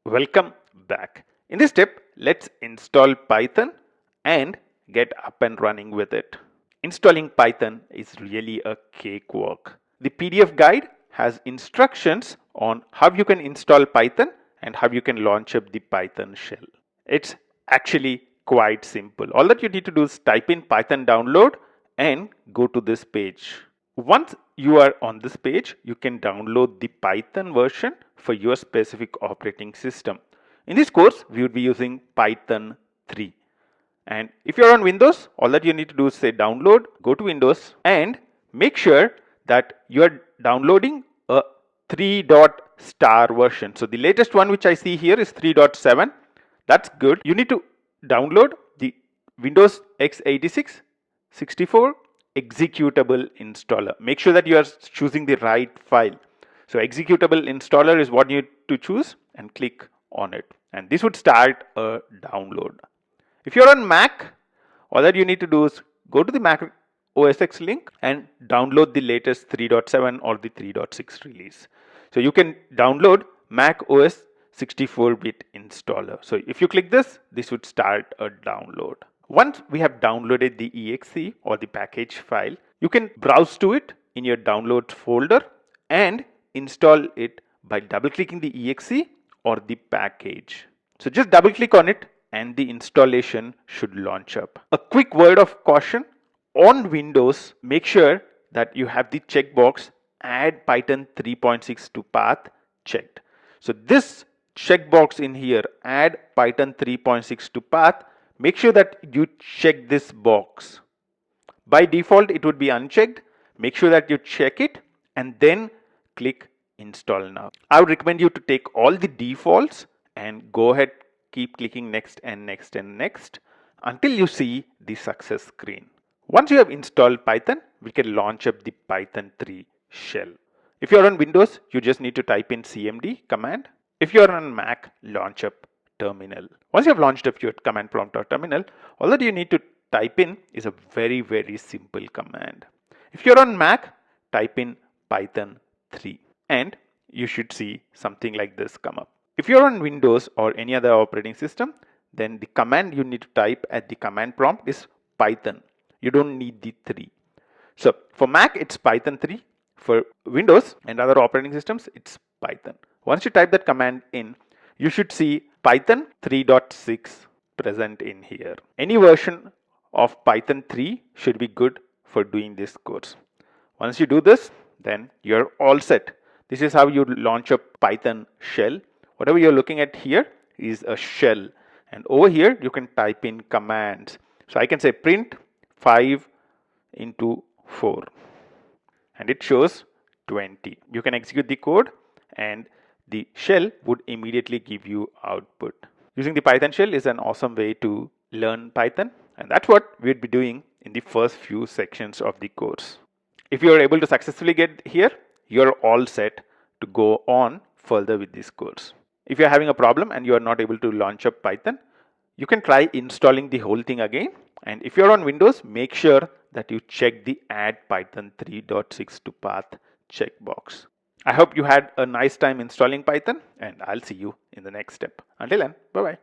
Welcome back. In this step, let's install Python and get up and running with it. Installing Python is really a cakewalk. The PDF guide has instructions on how you can install Python and how you can launch up the Python shell. It's actually quite simple. All that you need to do is type in Python download and go to this page. Once you are on this page, you can download the Python version for your specific operating system. In this course, we would be using Python 3. And if you're on Windows, all that you need to do is say download, go to Windows, and make sure that you're downloading a 3. Star version. So the latest one which I see here is 3.7. That's good. You need to download the Windows x86 64 executable installer. Make sure that you are choosing the right file. So executable installer is what you need to choose and click on it. And this would start a download. If you're on Mac, all that you need to do is go to the Mac OS X link and download the latest 3.7 or the 3.6 release. So you can download Mac OS 64-bit installer. So if you click this, this would start a download. Once we have downloaded the exe or the package file, you can browse to it in your downloads folder and install it by double clicking the exe or the package. So just double click on it and the installation should launch up. A quick word of caution: on Windows, make sure that you have the checkbox add Python 3.6 to path checked. So this checkbox in here, add Python 3.6 to path, make sure that you check this box. By default, it would be unchecked. Make sure that you check it and then click install now. I would recommend you to take all the defaults and go ahead, keep clicking next and next and next until you see the success screen. Once you have installed Python, we can launch up the Python 3 shell. If you're on Windows, you just need to type in cmd command. If you're on Mac, launch up terminal. Once you have launched up your command prompt or terminal, all that you need to type in is a very, very simple command. If you're on Mac, type in Python 3 and you should see something like this come up. If you're on Windows or any other operating system, then the command you need to type at the command prompt is Python. You don't need the 3. So for Mac, it's Python 3. For Windows and other operating systems, it's Python. Once you type that command in, you should see Python 3.6 present in here. Any version of Python 3 should be good for doing this course. Once you do this, then you're all set. This is how you launch a Python shell. Whatever you're looking at here is a shell. And over here, you can type in commands. So I can say print 5 into 4. And it shows 20. You can execute the code and the shell would immediately give you output. Using the Python shell is an awesome way to learn Python, and that's what we'd be doing in the first few sections of the course. If you are able to successfully get here, you're all set to go on further with this course. If you're having a problem and you are not able to launch up Python, you can try installing the whole thing again. And if you're on Windows, make sure that you check the add Python 3.6 to path checkbox. I hope you had a nice time installing Python, and I'll see you in the next step. Until then, bye-bye.